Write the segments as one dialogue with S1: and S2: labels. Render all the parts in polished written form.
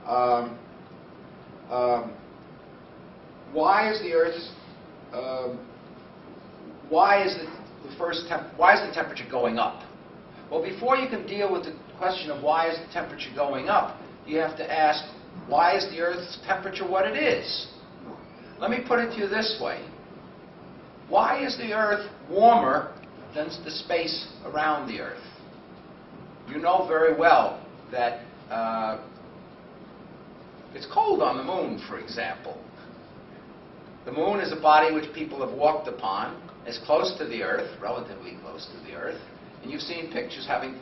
S1: Um, why is the Earth's why is the temperature going up? Well, before you can deal with the question of why is the temperature going up, you have to ask, why is the Earth's temperature what it is? Let me put it to you this way. Why is the Earth warmer than the space around the Earth? You know very well that it's cold on the moon, for example. The moon is a body which people have walked upon. It's close to the Earth, relatively close to the Earth. And you've seen pictures having,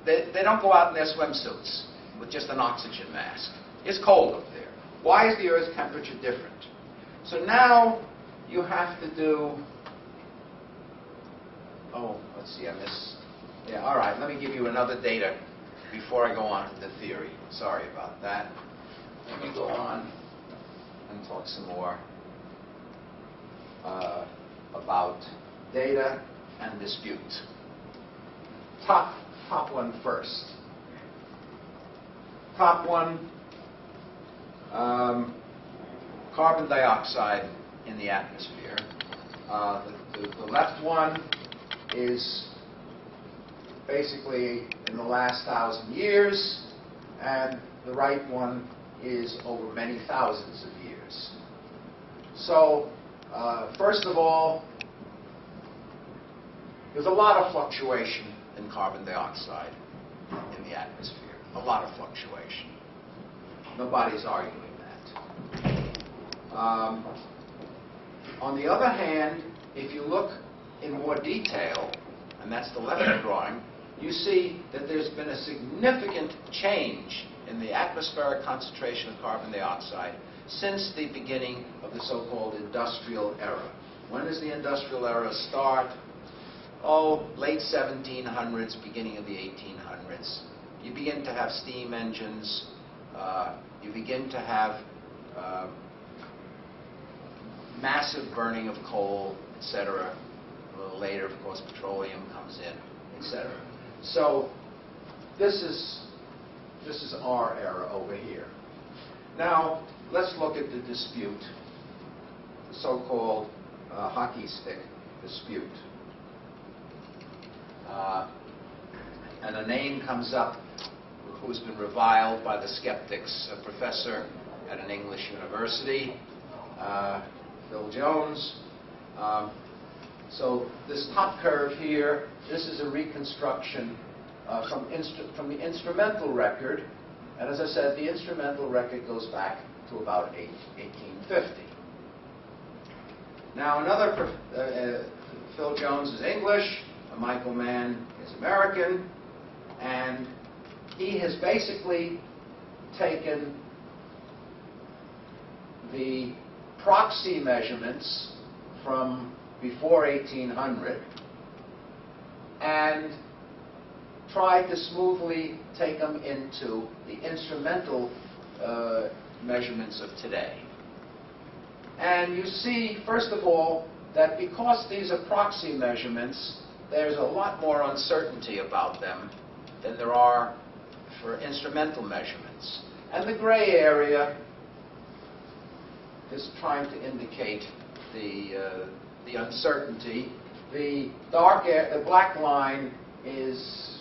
S1: they don't go out in their swimsuits with just an oxygen mask. It's cold up there. Why is the Earth's temperature different? So now you have to do, let's see, all right, let me give you another data before I go on to the theory. Sorry about that. Let me go on and talk some more about data and dispute. Top one first. Top one, carbon dioxide in the atmosphere. The left one is basically in the last 1,000 years, and the right one is over many thousands of years. So, first of all, there's a lot of fluctuation in carbon dioxide in the atmosphere. A lot of fluctuation. Nobody's arguing that. On the other hand, if you look in more detail, and that's the left drawing, you see that there's been a significant change in the atmospheric concentration of carbon dioxide since the beginning of the so-called industrial era. When does the industrial era start? Late 1700s, beginning of the 1800s. You begin to have steam engines. You begin to have massive burning of coal, etc. A little later, of course, petroleum comes in, etc. So this is our era over here. Now let's look at the dispute, the so-called hockey stick dispute. And a name comes up who's been reviled by the skeptics, a professor at an English university, Phil Jones. So this top curve here, this is a reconstruction from the instrumental record. And as I said, the instrumental record goes back to about 1850. Now another, Phil Jones is English, Michael Mann is American, and he has basically taken the proxy measurements from before 1800 and tried to smoothly take them into the instrumental measurements of today. And you see, first of all, that because these are proxy measurements, there's a lot more uncertainty about them than there are for instrumental measurements. And the gray area is trying to indicate the uncertainty. The black line is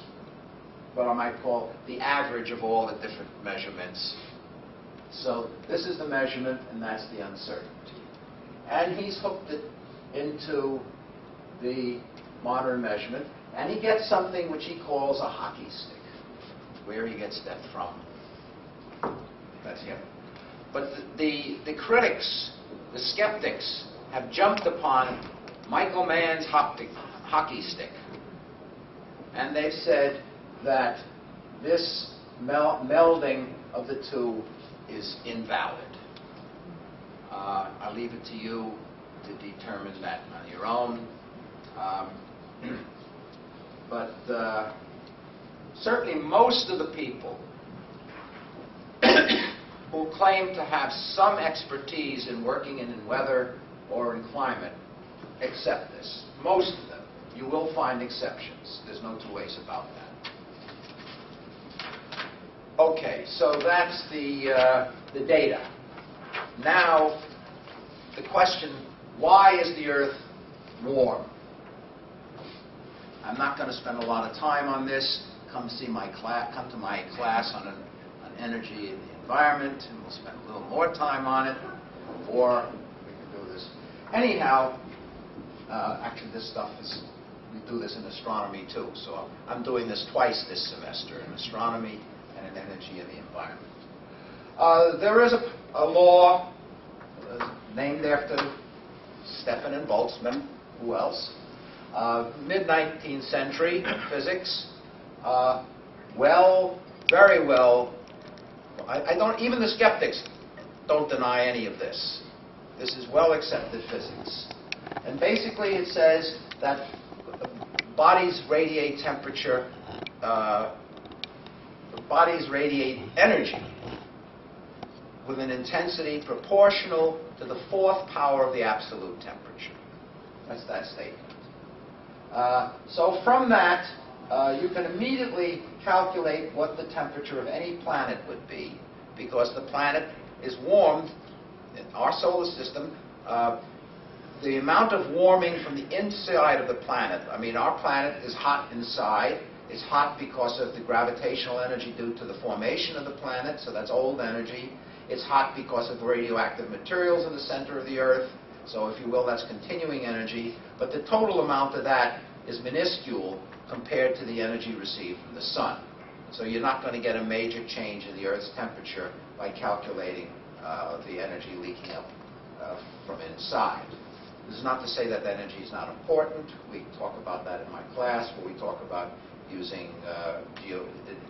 S1: what I might call the average of all the different measurements. So this is the measurement, and that's the uncertainty. And he's hooked it into the modern measurement, and he gets something which he calls a hockey stick. Where he gets that from, that's him. But the critics, the skeptics, have jumped upon Michael Mann's hockey stick. And they've said that this melding of the two is invalid. I'll leave it to you to determine that on your own. But certainly most of the people who claim to have some expertise in working in weather or in climate accept this. Most of them. You will find exceptions. There's no two ways about that. Okay, so that's the data. Now, the question, why is the Earth warm? I'm not going to spend a lot of time on this. Come to my class on energy and the environment, and we'll spend a little more time on it, or we can do this. Anyhow, actually this stuff is, we do this in astronomy too, so I'm doing this twice this semester, in astronomy and in energy and the environment. There is a law named after Stefan and Boltzmann. Who else? Mid-19th century physics. Very well. I don't. Even the skeptics don't deny any of this. This is well accepted physics. And basically, it says that bodies radiate temperature. Bodies radiate energy with an intensity proportional to the fourth power of the absolute temperature. That's that statement. So from that, you can immediately calculate what the temperature of any planet would be, because the planet is warmed in our solar system. The amount of warming from the inside of the planet, I mean, our planet is hot inside. It's hot because of the gravitational energy due to the formation of the planet, so that's old energy. It's hot because of radioactive materials in the center of the Earth. So if you will, that's continuing energy. But the total amount of that is minuscule compared to the energy received from the sun. So you're not going to get a major change in the Earth's temperature by calculating the energy leaking up from inside. This is not to say that energy is not important. We talk about that in my class, where we talk about using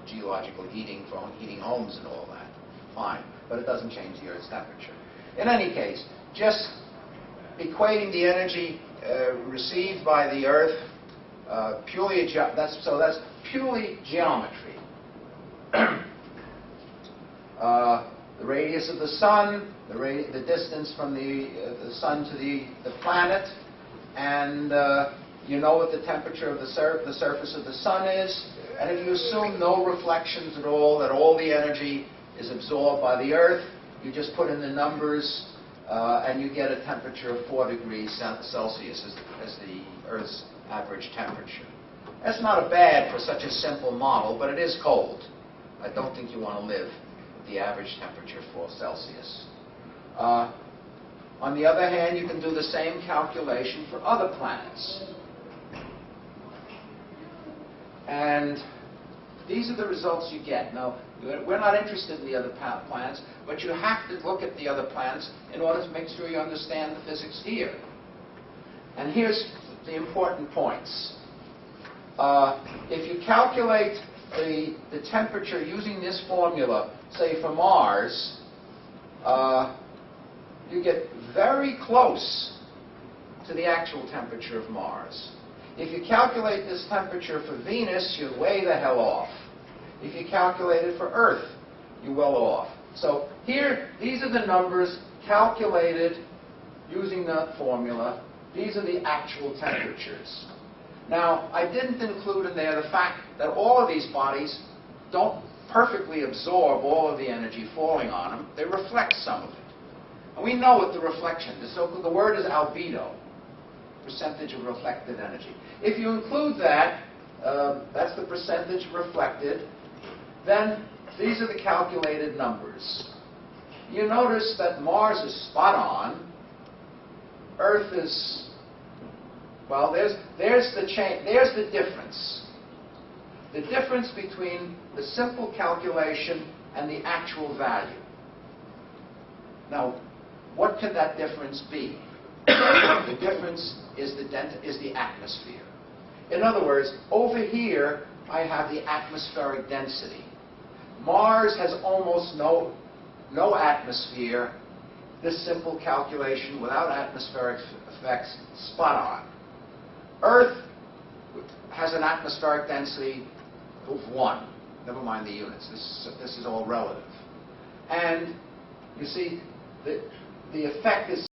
S1: geological heating for heating homes and all that. Fine. But it doesn't change the Earth's temperature. In any case, just equating the energy received by the Earth that's purely geometry. The radius of the sun, the distance from the sun to the planet, and you know what the temperature of the surface of the sun is. And if you assume no reflections at all, that all the energy is absorbed by the Earth, you just put in the numbers, and you get a temperature of 4 degrees Celsius as the Earth's average temperature. That's not bad for such a simple model, but it is cold. I don't think you want to live with the average temperature 4 Celsius. On the other hand, you can do the same calculation for other planets. And these are the results you get. Now, we're not interested in the other planets, but you have to look at the other planets in order to make sure you understand the physics here. And here's the important points. If you calculate the temperature using this formula, say for Mars, you get very close to the actual temperature of Mars. If you calculate this temperature for Venus, you're way the hell off. If you calculate it for Earth, you're well off. So here, these are the numbers calculated using that formula. These are the actual temperatures. Now, I didn't include in there the fact that all of these bodies don't perfectly absorb all of the energy falling on them. They reflect some of it. And we know what the reflection is. So the word is albedo, percentage of reflected energy. If you include that, that's the percentage reflected, then these are the calculated numbers. You notice that Mars is spot on. Earth is, well, there's the difference. The difference between the simple calculation and the actual value. Now, what could that difference be? The difference is the atmosphere. In other words, over here, I have the atmospheric density. Mars has almost no atmosphere. This simple calculation without atmospheric effects, spot on. Earth has an atmospheric density of 1. Never mind the units. This is all relative. And you see, the effect is